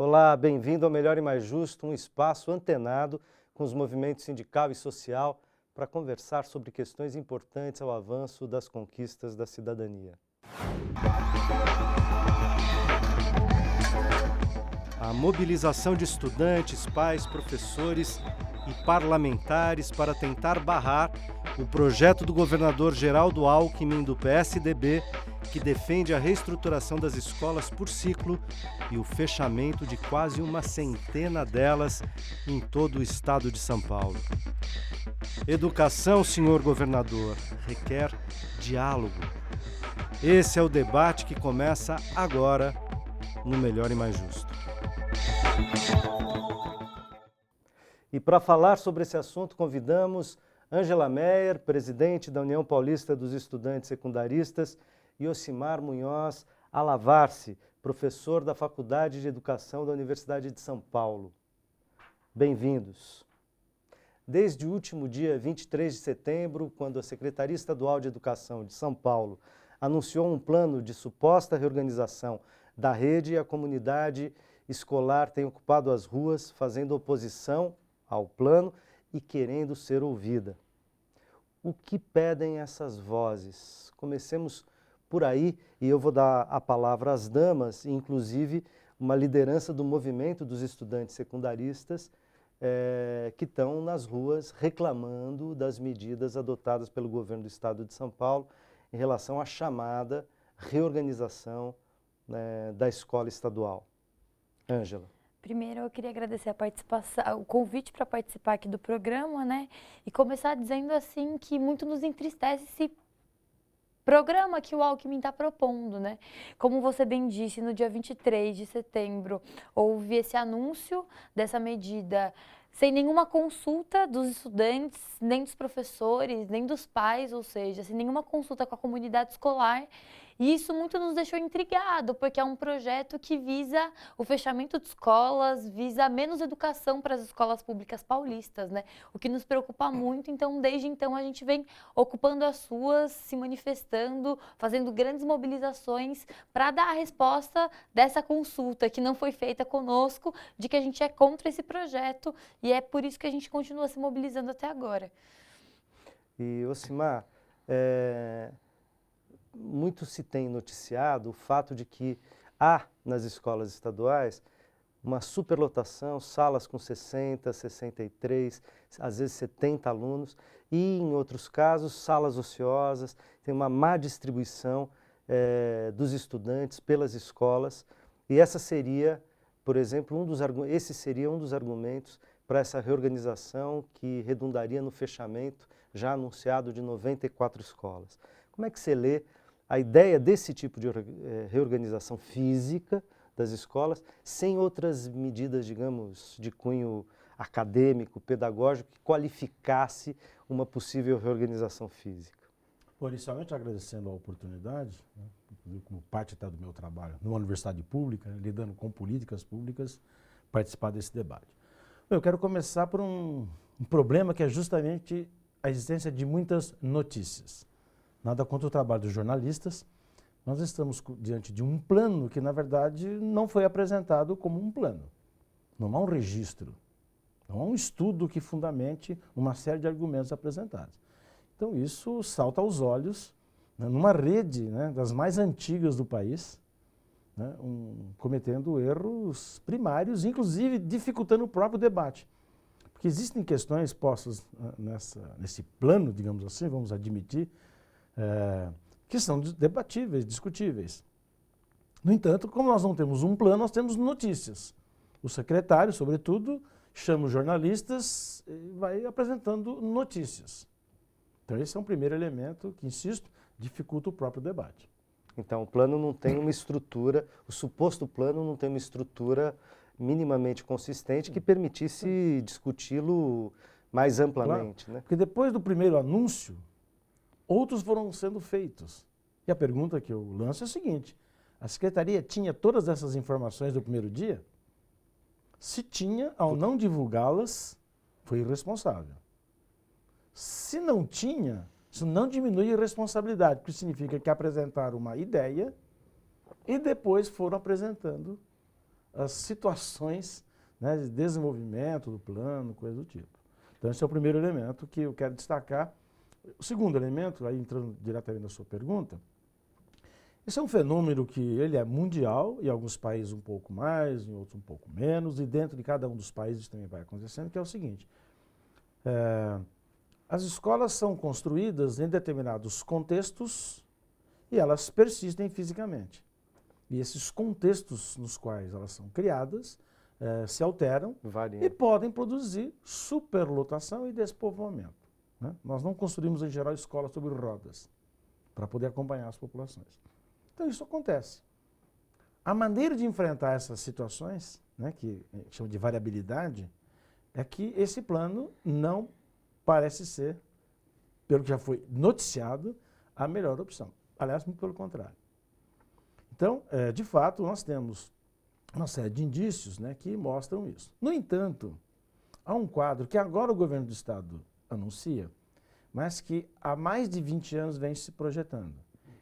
Olá, bem-vindo ao Melhor e Mais Justo, um espaço antenado com os movimentos sindical e social para conversar sobre questões importantes ao avanço das conquistas da cidadania. A mobilização de estudantes, pais, professores e parlamentares para tentar barrar o projeto do governador Geraldo Alckmin do PSDB, que defende a reestruturação das escolas por ciclo e o fechamento de quase uma centena delas em todo o estado de São Paulo. Educação, senhor governador, requer diálogo. Esse é o debate que começa agora no Melhor e Mais Justo. E para falar sobre esse assunto, convidamos Ângela Meyer, presidente da União Paulista dos Estudantes Secundaristas, e Ocimar Munhoz Alavarce, professor da Faculdade de Educação da Universidade de São Paulo. Bem-vindos. Desde o último dia 23 de setembro, quando a Secretaria Estadual de Educação de São Paulo anunciou um plano de suposta reorganização da rede, a comunidade escolar tem ocupado as ruas, fazendo oposição ao plano e querendo ser ouvida. O que pedem essas vozes? Comecemos por aí, e eu vou dar a palavra às damas, inclusive uma liderança do movimento dos estudantes secundaristas que estão nas ruas reclamando das medidas adotadas pelo governo do estado de São Paulo em relação à chamada reorganização da escola estadual. Ângela. Primeiro, eu queria agradecer a participação, o convite para participar aqui do programa, né? E começar dizendo assim que muito nos entristece esse programa que o Alckmin está propondo, né? Como você bem disse, no dia 23 de setembro houve esse anúncio dessa medida sem nenhuma consulta dos estudantes, nem dos professores, nem dos pais, ou seja, sem nenhuma consulta com a comunidade escolar. E isso muito nos deixou intrigado, porque é um projeto que visa o fechamento de escolas, visa menos educação para as escolas públicas paulistas, né? O que nos preocupa muito. Então, desde então, a gente vem ocupando as ruas, se manifestando, fazendo grandes mobilizações para dar a resposta dessa consulta que não foi feita conosco, de que a gente é contra esse projeto, e é por isso que a gente continua se mobilizando até agora. E, Ocimar, muito se tem noticiado o fato de que há nas escolas estaduais uma superlotação, salas com 60, 63, às vezes 70 alunos, e em outros casos salas ociosas, tem uma má distribuição dos estudantes pelas escolas, e essa seria, por exemplo, esse seria um dos argumentos para essa reorganização que redundaria no fechamento já anunciado de 94 escolas. Como é que você lê a ideia desse tipo de reorganização física das escolas, sem outras medidas, digamos, de cunho acadêmico, pedagógico, que qualificasse uma possível reorganização física? Bom, inicialmente agradecendo a oportunidade, né, como parte até do meu trabalho numa universidade pública, né, lidando com políticas públicas, participar desse debate. Eu quero começar por um problema que é justamente a existência de muitas notícias. Nada contra o trabalho dos jornalistas, nós estamos diante de um plano que, na verdade, não foi apresentado como um plano. Não há um registro, não há um estudo que fundamente uma série de argumentos apresentados. Então, isso salta aos olhos, né, numa rede, né, das mais antigas do país, né, cometendo erros primários, inclusive dificultando o próprio debate. Porque existem questões postas nesse plano, digamos assim, vamos admitir, que são debatíveis, discutíveis. No entanto, como nós não temos um plano, nós temos notícias. O secretário, sobretudo, chama os jornalistas e vai apresentando notícias. Então esse é um primeiro elemento que, insisto, dificulta o próprio debate. Então o plano não tem uma estrutura, o suposto plano não tem uma estrutura minimamente consistente que permitisse discuti-lo mais amplamente. Claro, né? Porque depois do primeiro anúncio, outros foram sendo feitos. E a pergunta que eu lanço é a seguinte: a Secretaria tinha todas essas informações do primeiro dia? Se tinha, ao não divulgá-las, foi irresponsável. Se não tinha, isso não diminui a responsabilidade, porque significa que apresentaram uma ideia e depois foram apresentando as situações, né, de desenvolvimento do plano, coisa do tipo. Então, esse é o primeiro elemento que eu quero destacar. O segundo elemento, aí entrando diretamente na sua pergunta, esse é um fenômeno que ele é mundial, em alguns países um pouco mais, em outros um pouco menos, e dentro de cada um dos países também vai acontecendo, que é o seguinte, as escolas são construídas em determinados contextos e elas persistem fisicamente. E esses contextos nos quais elas são criadas se alteram e podem produzir superlotação e despovoamento. Né? Nós não construímos, em geral, escolas sobre rodas para poder acompanhar as populações. Então, isso acontece. A maneira de enfrentar essas situações, né, que a gente chama de variabilidade, é que esse plano não parece ser, pelo que já foi noticiado, a melhor opção. Aliás, muito pelo contrário. Então, de fato, nós temos uma série de indícios, né, que mostram isso. No entanto, há um quadro que agora o governo do Estado anuncia, mas que há mais de 20 anos vem se projetando,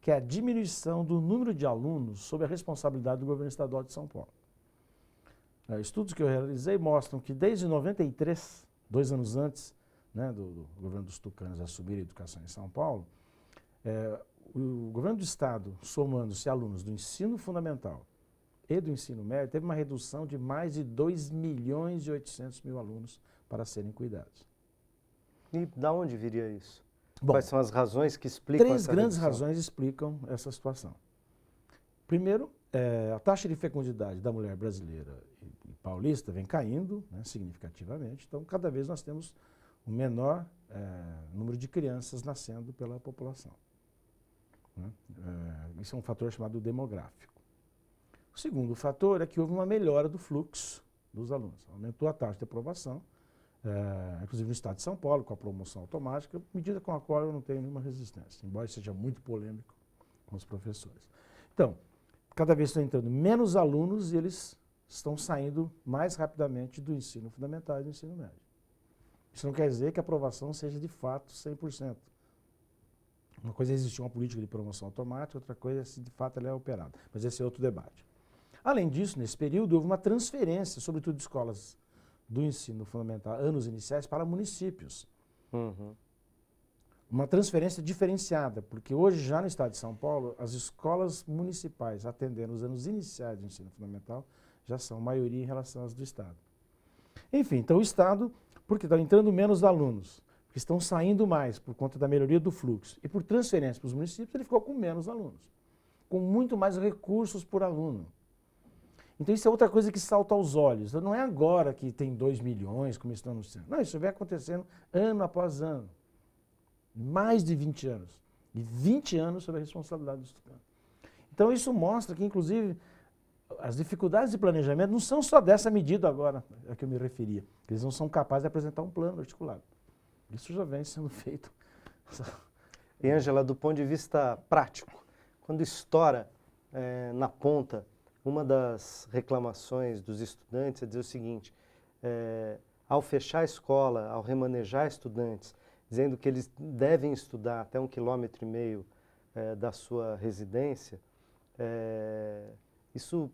que é a diminuição do número de alunos sob a responsabilidade do governo estadual de São Paulo. Estudos que eu realizei mostram que desde 93, 2 anos antes, né, do governo dos tucanos assumir a educação em São Paulo, o governo do Estado, somando-se alunos do ensino fundamental e do ensino médio, teve uma redução de mais de 2.800.000 alunos para serem cuidados. E da onde viria isso? Bom, quais são as razões que explicam essa redução? 3 grandes razões explicam essa situação. Primeiro, a taxa de fecundidade da mulher brasileira e paulista vem caindo, né, significativamente, então cada vez nós temos um menor número de crianças nascendo pela população. Né? Isso é um fator chamado demográfico. O segundo fator é que houve uma melhora do fluxo dos alunos. Aumentou a taxa de aprovação, inclusive no estado de São Paulo, com a promoção automática, medida com a qual eu não tenho nenhuma resistência, embora seja muito polêmico com os professores. Então, cada vez estão entrando menos alunos e eles estão saindo mais rapidamente do ensino fundamental e do ensino médio. Isso não quer dizer que a aprovação seja de fato 100%. Uma coisa é existir uma política de promoção automática, outra coisa é se de fato ela é operada. Mas esse é outro debate. Além disso, nesse período, houve uma transferência, sobretudo de escolas do ensino fundamental, anos iniciais, para municípios. Uhum. Uma transferência diferenciada, porque hoje, já no estado de São Paulo, as escolas municipais atendendo os anos iniciais do ensino fundamental já são maioria em relação às do estado. Enfim, então o estado, porque estão entrando menos alunos, que estão saindo mais por conta da melhoria do fluxo, e por transferência para os municípios, ele ficou com menos alunos, com muito mais recursos por aluno. Então isso é outra coisa que salta aos olhos. Não é agora que tem 2 milhões, como estão anunciando. Não, isso vem acontecendo ano após ano. Mais de 20 anos. E 20 anos sob a responsabilidade do estudante. Então isso mostra que, inclusive, as dificuldades de planejamento não são só dessa medida agora, a que eu me referia. Eles não são capazes de apresentar um plano articulado. Isso já vem sendo feito. E, Ângela, do ponto de vista prático, quando estoura na ponta, uma das reclamações dos estudantes é dizer o seguinte, ao fechar a escola, ao remanejar estudantes, dizendo que eles devem estudar até 1,5 km da sua residência, isso,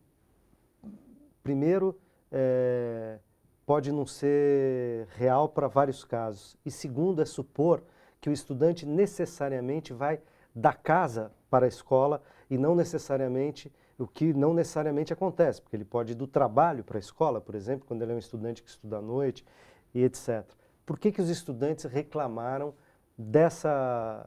primeiro, pode não ser real para vários casos. E segundo, é supor que o estudante necessariamente vai da casa para a escola e não necessariamente, o que não necessariamente acontece, porque ele pode ir do trabalho para a escola, por exemplo, quando ele é um estudante que estuda à noite e etc. Por que os estudantes reclamaram dessa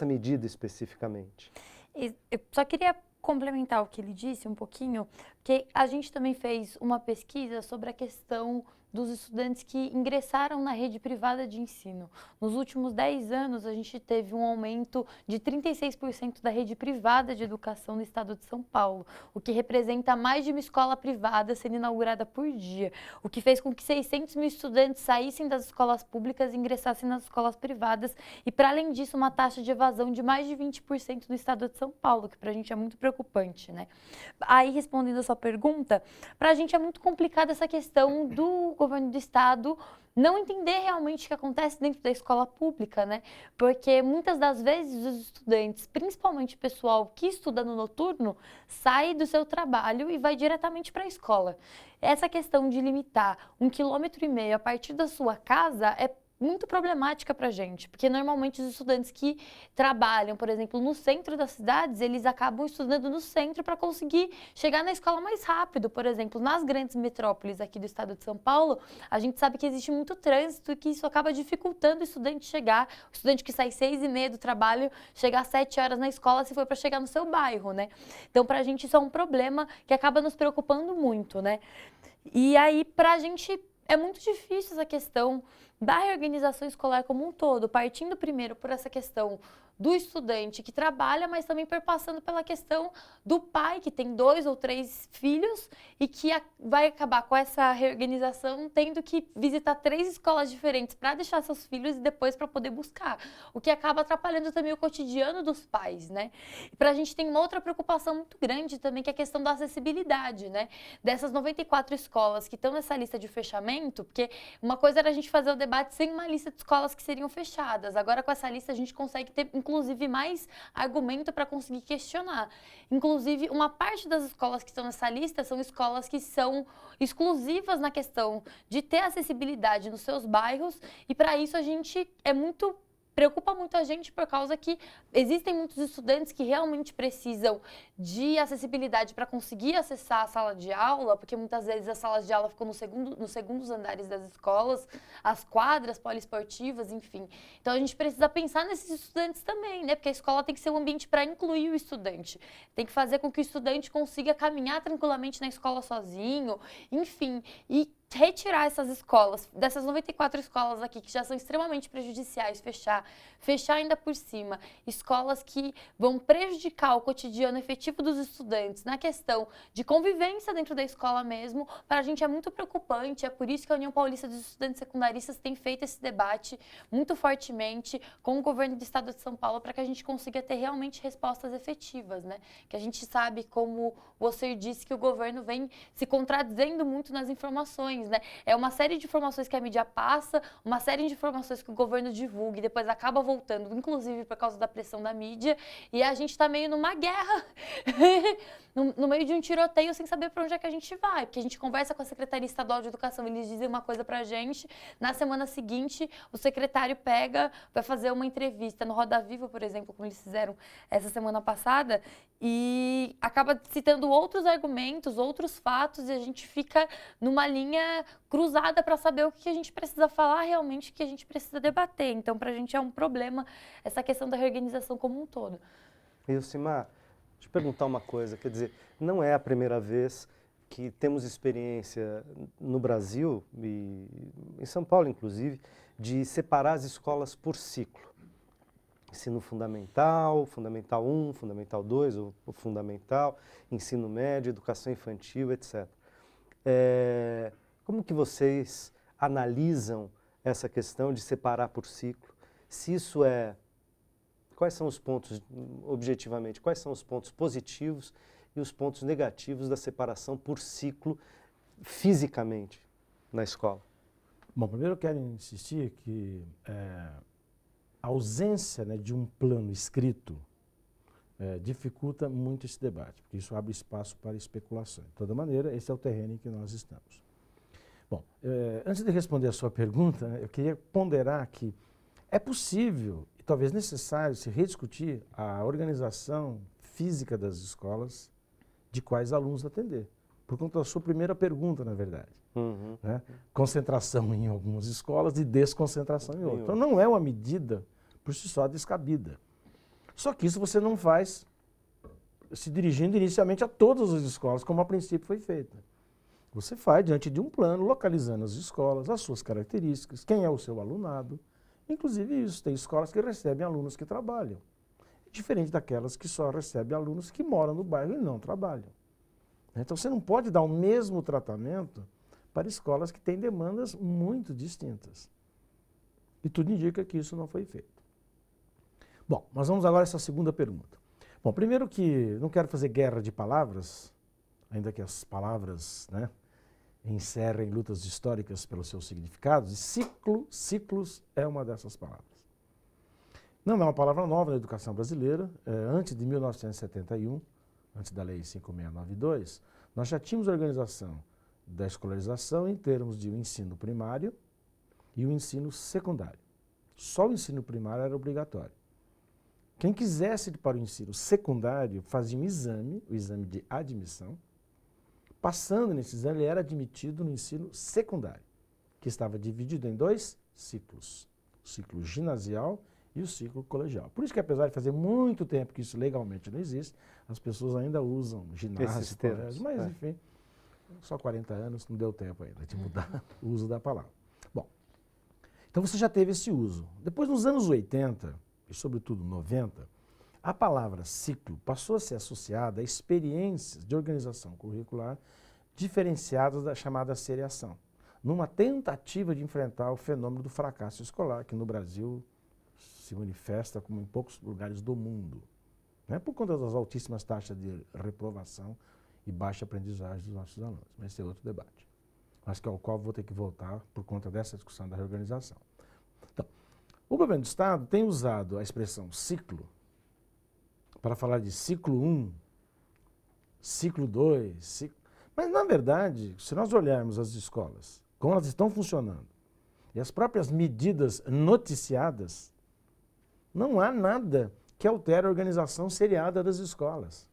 medida especificamente? Eu só queria complementar o que ele disse um pouquinho, porque a gente também fez uma pesquisa sobre a questão dos estudantes que ingressaram na rede privada de ensino. Nos últimos 10 anos, a gente teve um aumento de 36% da rede privada de educação no estado de São Paulo, o que representa mais de uma escola privada sendo inaugurada por dia, o que fez com que 600 mil estudantes saíssem das escolas públicas e ingressassem nas escolas privadas, e para além disso, uma taxa de evasão de mais de 20% no estado de São Paulo, que para a gente é muito preocupante, né? Aí, respondendo a sua pergunta, para a gente é muito complicada essa questão do governo do estado não entender realmente o que acontece dentro da escola pública, né? Porque muitas das vezes os estudantes, principalmente o pessoal que estuda no noturno, sai do seu trabalho e vai diretamente para a escola. Essa questão de limitar 1,5 km a partir da sua casa é muito problemática para a gente, porque normalmente os estudantes que trabalham, por exemplo, no centro das cidades, eles acabam estudando no centro para conseguir chegar na escola mais rápido. Por exemplo, nas grandes metrópoles aqui do estado de São Paulo, a gente sabe que existe muito trânsito e que isso acaba dificultando o estudante chegar, o estudante que sai 6h30 do trabalho, chegar às 7 horas na escola se for para chegar no seu bairro, né? Então, para a gente isso é um problema que acaba nos preocupando muito, né? E aí, para a gente é muito difícil essa questão da reorganização escolar como um todo, partindo primeiro por essa questão do estudante que trabalha, mas também perpassando pela questão do pai que tem 2 ou 3 filhos e que vai acabar com essa reorganização tendo que visitar 3 escolas diferentes para deixar seus filhos e depois para poder buscar, o que acaba atrapalhando também o cotidiano dos pais, né? E para a gente tem uma outra preocupação muito grande também, que é a questão da acessibilidade, né? Dessas 94 escolas que estão nessa lista de fechamento, porque uma coisa era a gente fazer o debate sem uma lista de escolas que seriam fechadas, agora com essa lista a gente consegue ter inclusive mais argumento para conseguir questionar. Inclusive, uma parte das escolas que estão nessa lista são escolas que são exclusivas na questão de ter acessibilidade nos seus bairros e para isso a gente preocupa muito a gente por causa que existem muitos estudantes que realmente precisam de acessibilidade para conseguir acessar a sala de aula, porque muitas vezes as salas de aula ficam nos segundos andares das escolas, as quadras poliesportivas, enfim. Então a gente precisa pensar nesses estudantes também, né? Porque a escola tem que ser um ambiente para incluir o estudante, tem que fazer com que o estudante consiga caminhar tranquilamente na escola sozinho, enfim, e retirar essas escolas, dessas 94 escolas aqui que já são extremamente prejudiciais, fechar ainda por cima, escolas que vão prejudicar o cotidiano efetivo dos estudantes na questão de convivência dentro da escola mesmo, para a gente é muito preocupante, é por isso que a União Paulista dos Estudantes Secundaristas tem feito esse debate muito fortemente com o governo do estado de São Paulo para que a gente consiga ter realmente respostas efetivas, né? Que a gente sabe, como você disse, que o governo vem se contradizendo muito nas informações, né? É uma série de informações que a mídia passa, uma série de informações que o governo divulga e depois acaba voltando, inclusive por causa da pressão da mídia, e a gente está meio numa guerra, no meio de um tiroteio sem saber para onde é que a gente vai, porque a gente conversa com a Secretaria Estadual de Educação, eles dizem uma coisa pra gente, na semana seguinte o secretário vai fazer uma entrevista no Roda Viva, por exemplo, como eles fizeram essa semana passada, e acaba citando outros argumentos, outros fatos, e a gente fica numa linha cruzada para saber o que a gente precisa falar realmente, o que a gente precisa debater. Então, para a gente é um problema essa questão da reorganização como um todo. E Elcimar, deixa eu perguntar uma coisa, quer dizer, não é a primeira vez que temos experiência no Brasil, e em São Paulo inclusive, de separar as escolas por ciclo. Ensino fundamental, Fundamental 1, Fundamental 2, o Fundamental, ensino médio, educação infantil, etc. Como que vocês analisam essa questão de separar por ciclo? Se isso quais são os pontos, objetivamente, quais são os pontos positivos e os pontos negativos da separação por ciclo fisicamente na escola? Bom, primeiro eu quero insistir que a ausência, né, de um plano escrito dificulta muito esse debate, porque isso abre espaço para especulação. De toda maneira, esse é o terreno em que nós estamos. Bom, antes de responder a sua pergunta, né, eu queria ponderar que é possível e talvez necessário se rediscutir a organização física das escolas, de quais alunos atender. Por conta da sua primeira pergunta, na verdade. Uhum. Né? Concentração em algumas escolas e desconcentração em outras. Então não é uma medida por si só descabida. Só que isso você não faz se dirigindo inicialmente a todas as escolas, como a princípio foi feito. Você faz diante de um plano, localizando as escolas, as suas características, quem é o seu alunado. Inclusive isso, tem escolas que recebem alunos que trabalham. Diferente daquelas que só recebem alunos que moram no bairro e não trabalham. Então você não pode dar o mesmo tratamento para escolas que têm demandas muito distintas. E tudo indica que isso não foi feito. Bom, mas vamos agora a essa segunda pergunta. Bom, primeiro que não quero fazer guerra de palavras, ainda que as palavras, né, encerrem lutas históricas pelos seus significados, e ciclos é uma dessas palavras. Não é uma palavra nova na educação brasileira. Antes de 1971, antes da Lei 5692, nós já tínhamos a organização da escolarização em termos de o ensino primário e o ensino secundário. Só o ensino primário era obrigatório. Quem quisesse ir para o ensino secundário fazia um exame, o exame de admissão. Passando nesse exame, ele era admitido no ensino secundário, que estava dividido em 2 ciclos, o ciclo ginasial e o ciclo colegial. Por isso que, apesar de fazer muito tempo que isso legalmente não existe, as pessoas ainda usam ginásio, colégio, mas enfim, só 40 anos, não deu tempo ainda de mudar o uso da palavra. Bom, então você já teve esse uso. Depois, nos anos 80, e sobretudo 90, a palavra ciclo passou a ser associada a experiências de organização curricular diferenciadas da chamada seriação, numa tentativa de enfrentar o fenômeno do fracasso escolar, que no Brasil se manifesta como em poucos lugares do mundo, né, por conta das altíssimas taxas de reprovação e baixa aprendizagem dos nossos alunos. Mas esse é outro debate, mas que ao qual vou ter que voltar por conta dessa discussão da reorganização. Então, o governo do Estado tem usado a expressão ciclo para falar de ciclo 1, ciclo 2, mas, na verdade, se nós olharmos as escolas, como elas estão funcionando, e as próprias medidas noticiadas, não há nada que altere a organização seriada das escolas.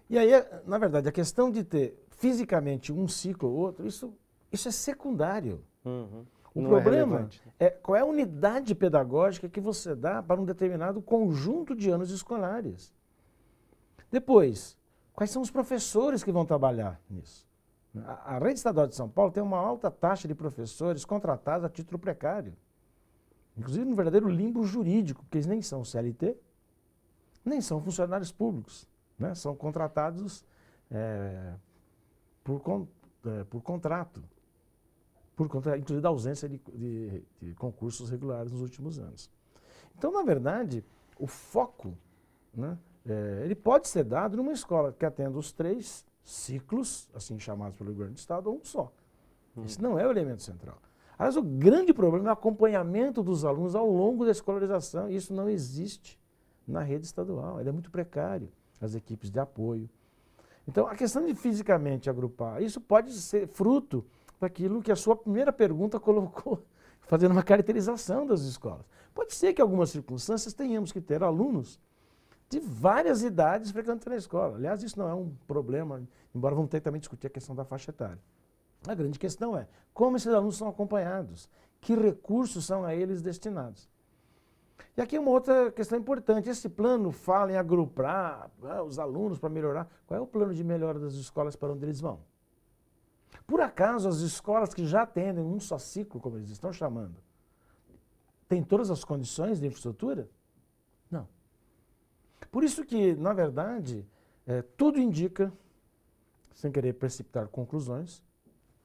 E aí, na verdade, a questão de ter fisicamente um ciclo ou outro, isso é secundário. Uhum. O Não problema é qual é a unidade pedagógica que você dá para um determinado conjunto de anos escolares. Depois, quais são os professores que vão trabalhar nisso? A rede estadual de São Paulo tem uma alta taxa de professores contratados a título precário. Inclusive no verdadeiro limbo jurídico, porque eles nem são CLT, nem são funcionários públicos, né? São contratados por contrato. Por conta, inclusive, da ausência de concursos regulares nos últimos anos. Então, na verdade, o foco, né, ele pode ser dado numa escola que atenda os 3 ciclos, assim chamados pelo governo do Estado, ou um só. Esse não é o elemento central. Aliás, o grande problema é o acompanhamento dos alunos ao longo da escolarização, e isso não existe na rede estadual, ele é muito precário, as equipes de apoio. Então, a questão de fisicamente agrupar, isso pode ser fruto daquilo que a sua primeira pergunta colocou, fazendo uma caracterização das escolas. Pode ser que em algumas circunstâncias tenhamos que ter alunos de várias idades frequentando a escola. Aliás, isso não é um problema, embora vamos ter que também discutir a questão da faixa etária. A grande questão é como esses alunos são acompanhados, que recursos são a eles destinados. E aqui uma outra questão importante, esse plano fala em agrupar os alunos para melhorar. Qual é o plano de melhora das escolas para onde eles vão? Por acaso, as escolas que já atendem um só ciclo, como eles estão chamando, têm todas as condições de infraestrutura? Não. Por isso que, na verdade, tudo indica, sem querer precipitar conclusões,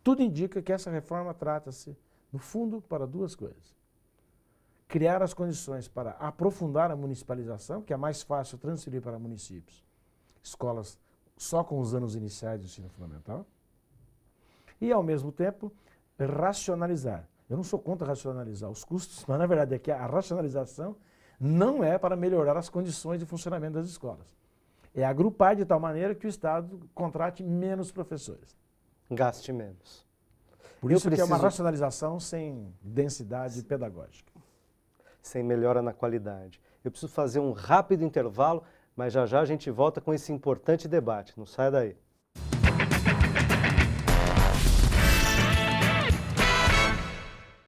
tudo indica que essa reforma trata-se, no fundo, para 2 coisas. Criar as condições para aprofundar a municipalização, que é mais fácil transferir para municípios, escolas só com os anos iniciais do ensino fundamental, e, ao mesmo tempo, racionalizar. Eu não sou contra racionalizar os custos, mas, na verdade, é que a racionalização não é para melhorar as condições de funcionamento das escolas. É agrupar de tal maneira que o Estado contrate menos professores. Gaste menos. Por isso que é uma racionalização sem densidade pedagógica. Sem melhora na qualidade. Eu preciso fazer um rápido intervalo, mas já já a gente volta com esse importante debate. Não sai daí.